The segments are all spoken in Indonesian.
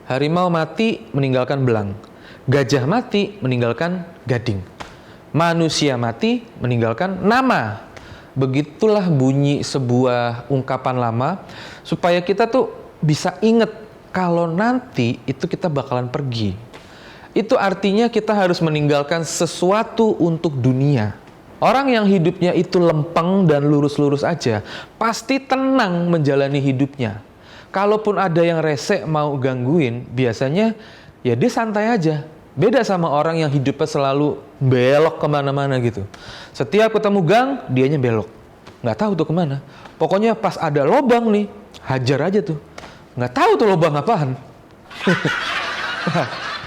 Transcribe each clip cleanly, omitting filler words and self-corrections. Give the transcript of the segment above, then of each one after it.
Harimau mati meninggalkan belang. Gajah mati meninggalkan gading. Manusia mati meninggalkan nama. Begitulah bunyi sebuah ungkapan lama supaya kita tuh bisa inget kalau nanti itu kita bakalan pergi. Itu artinya kita harus meninggalkan sesuatu untuk dunia. Orang yang hidupnya itu lempeng dan lurus-lurus aja, pasti tenang menjalani hidupnya. Kalaupun ada yang rese mau gangguin, biasanya ya dia santai aja. Beda sama orang yang hidupnya selalu belok kemana-mana gitu. Setiap ketemu gang, dianya belok. Nggak tahu tuh kemana. Pokoknya pas ada lobang nih, hajar aja tuh. Nggak tahu tuh lobang apaan.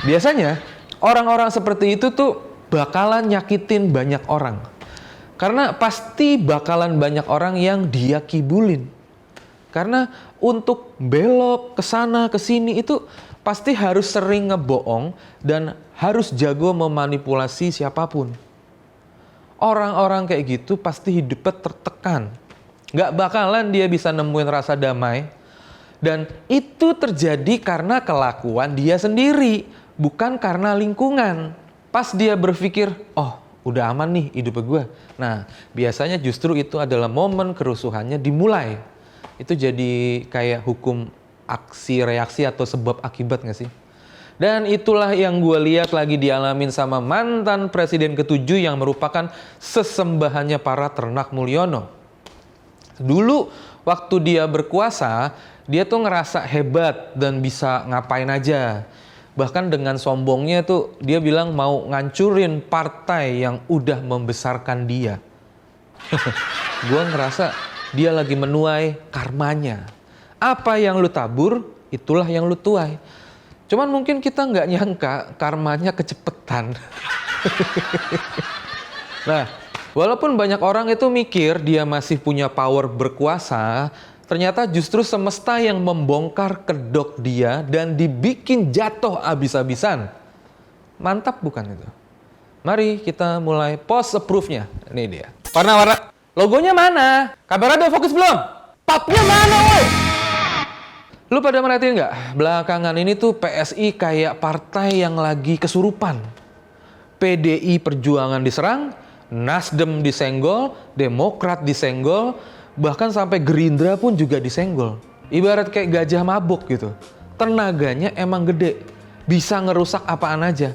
Biasanya orang-orang seperti itu tuh bakalan nyakitin banyak orang. Karena pasti bakalan banyak orang yang dia kibulin. Karena untuk belok ke sana ke sini itu pasti harus sering ngebohong dan harus jago memanipulasi siapapun. Orang-orang kayak gitu pasti hidupnya tertekan. Nggak bakalan dia bisa nemuin rasa damai. Dan itu terjadi karena kelakuan dia sendiri, bukan karena lingkungan. Pas dia berpikir, oh udah aman nih hidup gue. Nah biasanya justru itu adalah momen kerusuhannya dimulai. Itu jadi kayak hukum aksi reaksi atau sebab akibat gak sih? Dan itulah yang gue lihat lagi dialamin sama mantan presiden ke-7 yang merupakan sesembahannya para ternak Mulyono. Dulu waktu dia berkuasa, dia tuh ngerasa hebat dan bisa ngapain aja. Bahkan dengan sombongnya tuh dia bilang mau ngancurin partai yang udah membesarkan dia. Gue ngerasa dia lagi menuai karmanya. Apa yang lu tabur, itulah yang lu tuai. Cuman mungkin kita nggak nyangka karmanya kecepetan. Nah, walaupun banyak orang itu mikir dia masih punya power berkuasa, ternyata justru semesta yang membongkar kedok dia dan dibikin jatuh abis-abisan. Mantap bukan itu? Mari kita mulai post approve-nya. Ini dia. Warna-warna. Logonya mana? Kamera udah fokus belum? Papnya mana, woy? Lu pada merhatiin nggak? Belakangan ini tuh PSI kayak partai yang lagi kesurupan. PDI Perjuangan diserang, Nasdem disenggol, Demokrat disenggol, bahkan sampai Gerindra pun juga disenggol. Ibarat kayak gajah mabuk gitu. Tenaganya emang gede, bisa ngerusak apaan aja.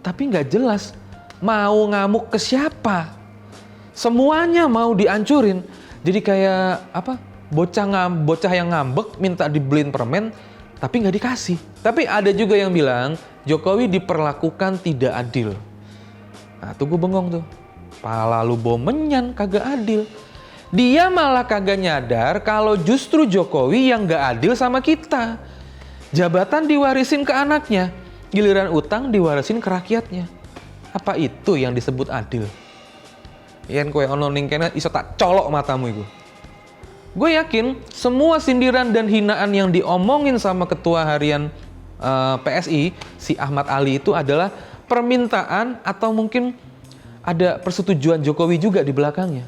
Tapi nggak jelas mau ngamuk ke siapa. Semuanya mau dihancurin. Jadi kayak apa? Bocah yang ngambek minta dibeliin permen tapi nggak dikasih. Tapi ada juga yang bilang Jokowi diperlakukan tidak adil. Nah tuh gue bengong tuh. Pala lu bomenyan kagak adil. Dia malah kagak nyadar kalau justru Jokowi yang nggak adil sama kita. Jabatan diwarisin ke anaknya, giliran utang diwarisin ke rakyatnya. Apa itu yang disebut adil? Yen kowe ono ning kene iso tak colok matamu iku. Gue yakin semua sindiran dan hinaan yang diomongin sama ketua harian PSI, si Ahmad Ali itu adalah permintaan atau mungkin ada persetujuan Jokowi juga di belakangnya.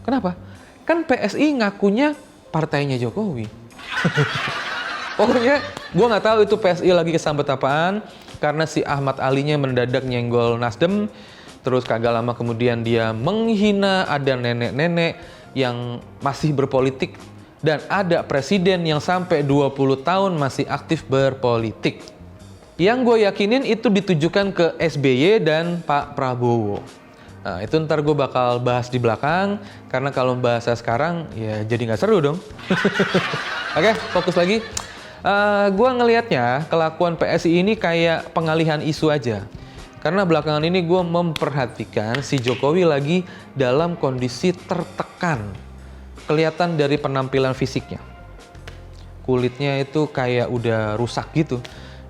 Kenapa? Kan PSI ngakunya partainya Jokowi. Pokoknya gue nggak tahu itu PSI lagi kesambet apaan karena si Ahmad Alinya mendadak nyenggol Nasdem. Terus kagak lama kemudian dia menghina ada nenek-nenek yang masih berpolitik. Dan ada presiden yang sampai 20 tahun masih aktif berpolitik. Yang gue yakinin itu ditujukan ke SBY dan Pak Prabowo. Nah itu ntar gue bakal bahas di belakang. Karena kalau bahasa sekarang ya jadi nggak seru dong. Oke, fokus lagi. Gue ngelihatnya kelakuan PSI ini kayak pengalihan isu aja. Karena belakangan ini gue memperhatikan si Jokowi lagi dalam kondisi tertekan. Kelihatan dari penampilan fisiknya. Kulitnya itu kayak udah rusak gitu.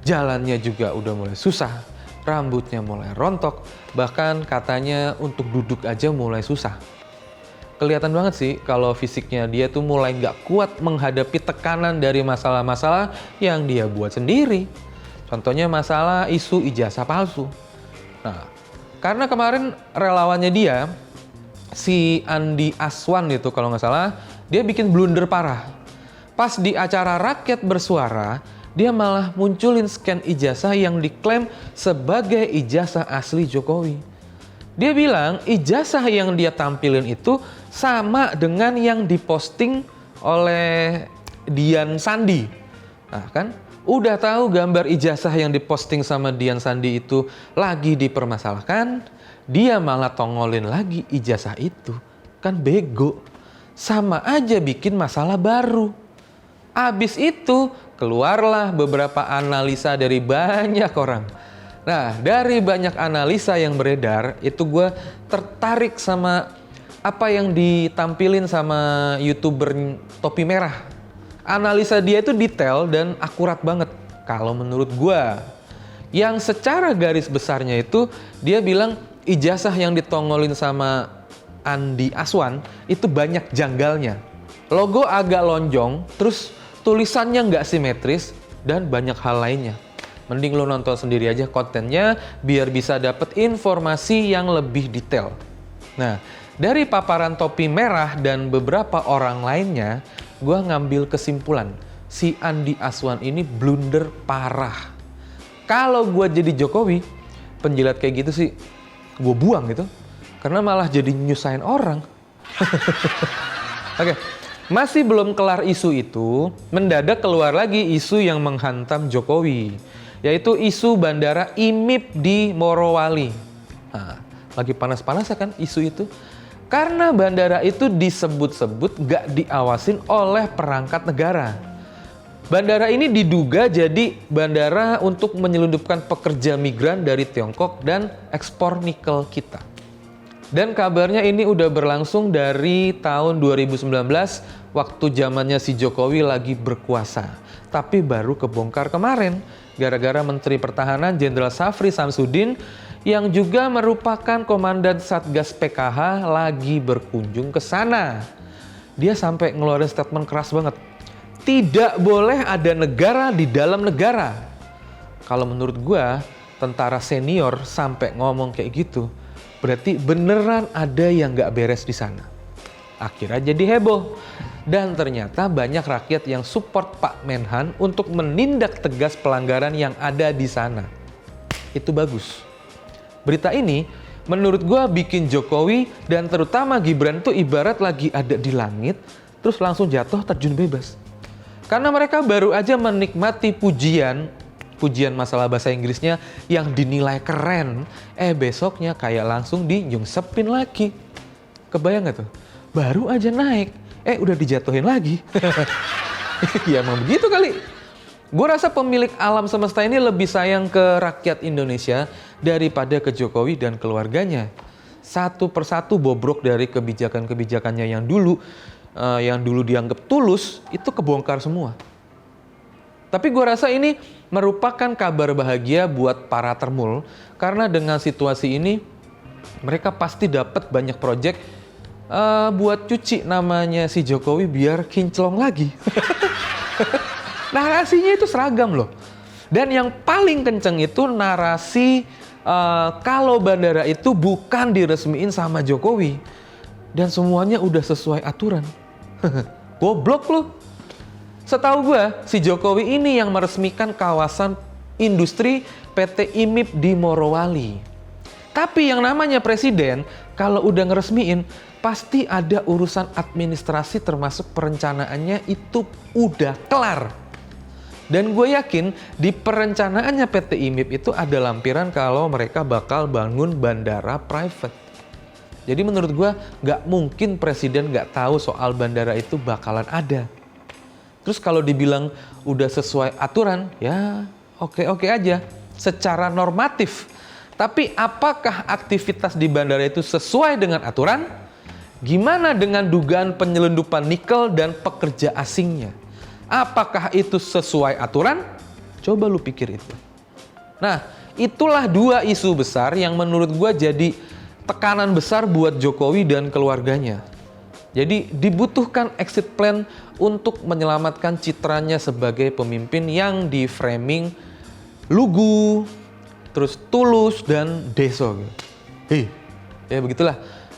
Jalannya juga udah mulai susah. Rambutnya mulai rontok. Bahkan katanya untuk duduk aja mulai susah. Kelihatan banget sih kalau fisiknya dia tuh mulai nggak kuat menghadapi tekanan dari masalah-masalah yang dia buat sendiri. Contohnya masalah isu ijazah palsu. Nah, karena kemarin relawannya dia, si Andi Aswan itu kalau nggak salah, dia bikin blunder parah. Pas di acara rakyat bersuara, dia malah munculin scan ijazah yang diklaim sebagai ijazah asli Jokowi. Dia bilang ijazah yang dia tampilin itu sama dengan yang diposting oleh Dian Sandi. Nah kan, udah tahu gambar ijazah yang diposting sama Dian Sandi itu lagi dipermasalahkan, dia malah tongolin lagi ijazah itu. Kan bego, sama aja bikin masalah baru. Abis itu keluarlah beberapa analisa dari banyak orang. Nah, dari banyak analisa yang beredar, itu gue tertarik sama apa yang ditampilin sama YouTuber Topi Merah. Analisa dia itu detail dan akurat banget kalau menurut gue. Yang secara garis besarnya itu dia bilang ijazah yang ditongolin sama Andi Aswan itu banyak janggalnya. Logo agak lonjong, terus tulisannya nggak simetris, dan banyak hal lainnya. Mending lo nonton sendiri aja kontennya biar bisa dapet informasi yang lebih detail. Nah, dari paparan Topi Merah dan beberapa orang lainnya, gue ngambil kesimpulan, si Andi Aswan ini blunder parah. Kalau gue jadi Jokowi, penjilat kayak gitu sih gue buang gitu. Karena malah jadi nyusahin orang. Oke. Masih belum kelar isu itu, mendadak keluar lagi isu yang menghantam Jokowi, yaitu isu bandara IMIP di Morowali. Nah, lagi panas-panas ya kan isu itu? Karena bandara itu disebut-sebut gak diawasin oleh perangkat negara. Bandara ini diduga jadi bandara untuk menyelundupkan pekerja migran dari Tiongkok dan ekspor nikel kita. Dan kabarnya ini udah berlangsung dari tahun 2019 waktu zamannya si Jokowi lagi berkuasa. Tapi baru kebongkar kemarin gara-gara Menteri Pertahanan Jenderal Safri Samsudin yang juga merupakan komandan Satgas PKH lagi berkunjung ke sana. Dia sampai ngeluarin statement keras banget. Tidak boleh ada negara di dalam negara. Kalau menurut gua, tentara senior sampai ngomong kayak gitu, berarti beneran ada yang gak beres di sana. Akhirnya jadi heboh. Dan ternyata banyak rakyat yang support Pak Menhan untuk menindak tegas pelanggaran yang ada di sana. Itu bagus. Berita ini menurut gue bikin Jokowi dan terutama Gibran tuh ibarat lagi ada di langit, terus langsung jatuh terjun bebas. Karena mereka baru aja menikmati pujian masalah bahasa Inggrisnya yang dinilai keren, besoknya kayak langsung dinyungsepin lagi. Kebayang gak tuh? Baru aja naik, udah dijatuhin lagi. Ya emang begitu kali. Gue rasa pemilik alam semesta ini lebih sayang ke rakyat Indonesia daripada ke Jokowi dan keluarganya. Satu persatu bobrok dari kebijakan-kebijakannya yang dulu dianggap tulus, itu kebongkar semua. Tapi gue rasa ini merupakan kabar bahagia buat para termul, karena dengan situasi ini mereka pasti dapat banyak proyek buat cuci namanya si Jokowi biar kinclong lagi. Narasinya itu seragam loh. Dan yang paling kenceng itu narasi kalau bandara itu bukan diresmiin sama Jokowi dan semuanya udah sesuai aturan. Goblok loh. Setahu gue, si Jokowi ini yang meresmikan kawasan industri PT IMIP di Morowali. Tapi yang namanya presiden, kalau udah ngeresmiin, pasti ada urusan administrasi termasuk perencanaannya itu udah kelar. Dan gue yakin di perencanaannya PT IMIP itu ada lampiran kalau mereka bakal bangun bandara private. Jadi menurut gue nggak mungkin presiden nggak tahu soal bandara itu bakalan ada. Terus kalau dibilang udah sesuai aturan, ya oke-oke aja secara normatif. Tapi apakah aktivitas di bandara itu sesuai dengan aturan? Gimana dengan dugaan penyelundupan nikel dan pekerja asingnya? Apakah itu sesuai aturan? Coba lu pikir itu. Nah, itulah dua isu besar yang menurut gua jadi tekanan besar buat Jokowi dan keluarganya. Jadi dibutuhkan exit plan untuk menyelamatkan citranya sebagai pemimpin yang di framing lugu, terus tulus dan deso. Ya begitulah.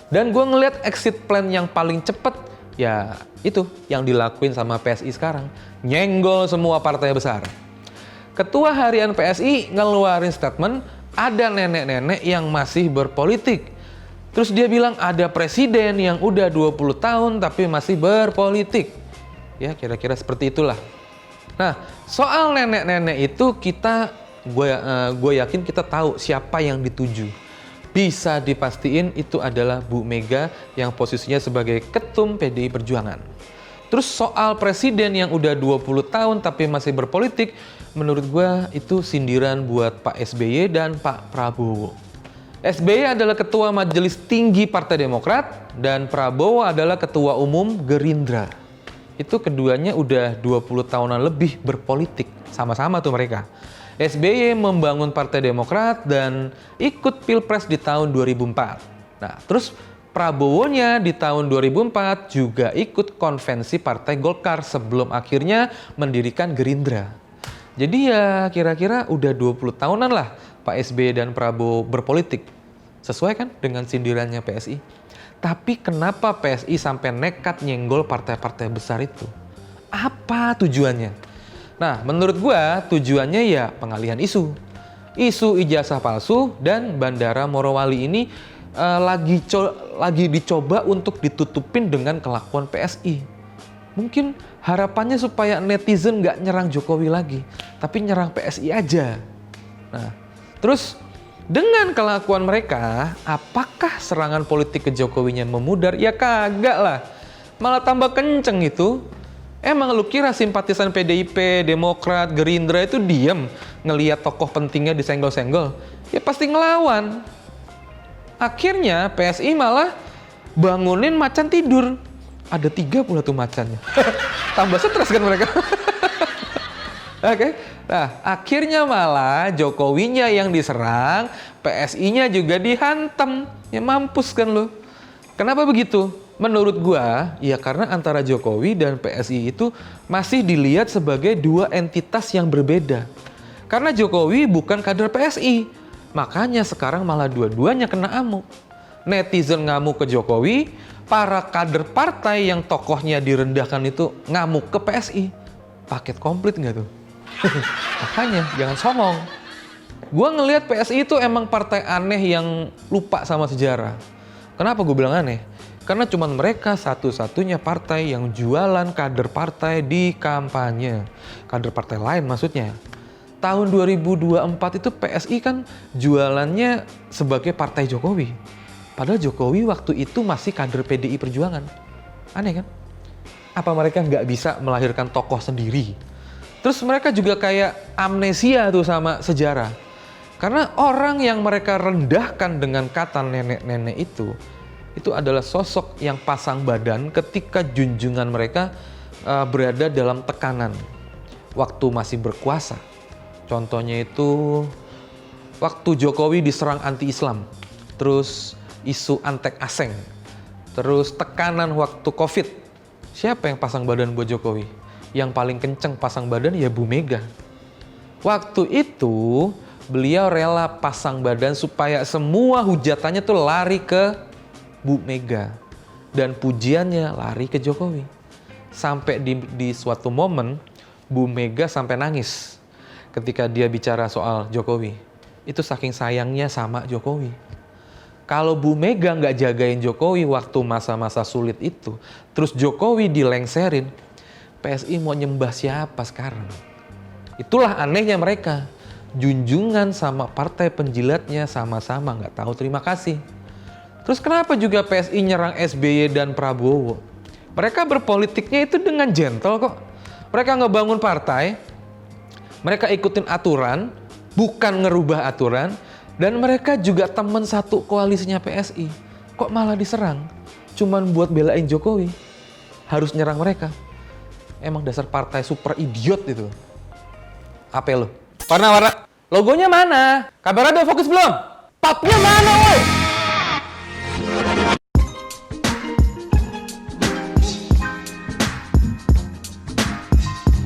Dan gue ngeliat exit plan yang paling cepet ya itu yang dilakuin sama PSI sekarang. Nyenggol semua partai besar. Ketua Harian PSI ngeluarin statement, ada nenek-nenek yang masih berpolitik. Terus dia bilang ada presiden yang udah 20 tahun tapi masih berpolitik. Ya, kira-kira seperti itulah. Nah, soal nenek-nenek itu gue yakin kita tahu siapa yang dituju. Bisa dipastiin itu adalah Bu Mega yang posisinya sebagai ketum PDI Perjuangan. Terus soal presiden yang udah 20 tahun tapi masih berpolitik, menurut gue itu sindiran buat Pak SBY dan Pak Prabowo. SBY adalah Ketua Majelis Tinggi Partai Demokrat dan Prabowo adalah Ketua Umum Gerindra. Itu keduanya udah 20 tahunan lebih berpolitik, sama-sama tuh mereka. SBY membangun Partai Demokrat dan ikut Pilpres di tahun 2004. Nah, terus Prabowo-nya di tahun 2004 juga ikut konvensi Partai Golkar sebelum akhirnya mendirikan Gerindra. Jadi ya kira-kira udah 20 tahunan lah Pak SBY dan Prabowo berpolitik. Sesuai kan dengan sindirannya PSI? Tapi kenapa PSI sampai nekat nyenggol partai-partai besar itu? Apa tujuannya? Nah, menurut gua tujuannya ya pengalihan isu. Isu ijazah palsu dan Bandara Morowali ini lagi dicoba untuk ditutupin dengan kelakuan PSI. Mungkin harapannya supaya netizen nggak nyerang Jokowi lagi, tapi nyerang PSI aja. Nah, terus dengan kelakuan mereka, apakah serangan politik ke Jokowinya memudar? Ya kagak lah, malah tambah kenceng itu. Emang lu kira simpatisan PDIP, Demokrat, Gerindra itu diem ngelihat tokoh pentingnya disenggol-senggol? Ya pasti ngelawan. Akhirnya PSI malah bangunin macan tidur. Ada 3 pula tuh macannya. Tambah stres kan mereka. Oke. Nah, akhirnya malah Jokowinya yang diserang, PSI-nya juga dihantam. Ya mampus kan lu. Kenapa begitu? Menurut gua, ya karena antara Jokowi dan PSI itu masih dilihat sebagai dua entitas yang berbeda. Karena Jokowi bukan kader PSI, makanya sekarang malah dua-duanya kena amuk. Netizen ngamuk ke Jokowi, para kader partai yang tokohnya direndahkan itu ngamuk ke PSI. Paket komplit nggak tuh? Makanya jangan songong. Gua ngelihat PSI itu emang partai aneh yang lupa sama sejarah. Kenapa gue bilang aneh? Karena cuma mereka satu-satunya partai yang jualan kader partai di kampanye. Kader partai lain maksudnya. Tahun 2024 itu PSI kan jualannya sebagai partai Jokowi. Padahal Jokowi waktu itu masih kader PDI Perjuangan. Aneh kan? Apa mereka nggak bisa melahirkan tokoh sendiri? Terus mereka juga kayak amnesia tuh sama sejarah. Karena orang yang mereka rendahkan dengan kata nenek-nenek itu adalah sosok yang pasang badan ketika junjungan mereka berada dalam tekanan waktu masih berkuasa. Contohnya itu waktu Jokowi diserang anti-Islam, terus isu antek aseng, terus tekanan waktu Covid. Siapa yang pasang badan buat Jokowi? Yang paling kenceng pasang badan ya Bu Mega. Waktu itu beliau rela pasang badan supaya semua hujatannya tuh lari ke Bu Mega dan pujiannya lari ke Jokowi. Sampai di suatu momen Bu Mega sampai nangis ketika dia bicara soal Jokowi. Itu saking sayangnya sama Jokowi. Kalau Bu Mega nggak jagain Jokowi waktu masa-masa sulit itu, terus Jokowi dilengserin, PSI mau nyembah siapa sekarang? Itulah anehnya mereka. Junjungan sama partai penjilatnya sama-sama nggak tahu terima kasih. Terus kenapa juga PSI nyerang SBY dan Prabowo? Mereka berpolitiknya itu dengan gentle kok. Mereka ngebangun partai, mereka ikutin aturan, bukan ngerubah aturan, dan mereka juga teman satu koalisinya PSI. Kok malah diserang? Cuman buat belain Jokowi. Harus nyerang mereka. Emang dasar partai super idiot itu. Apa lo? Warna-warna. Logonya mana? Kamera udah fokus belum? Papnya mana, woy?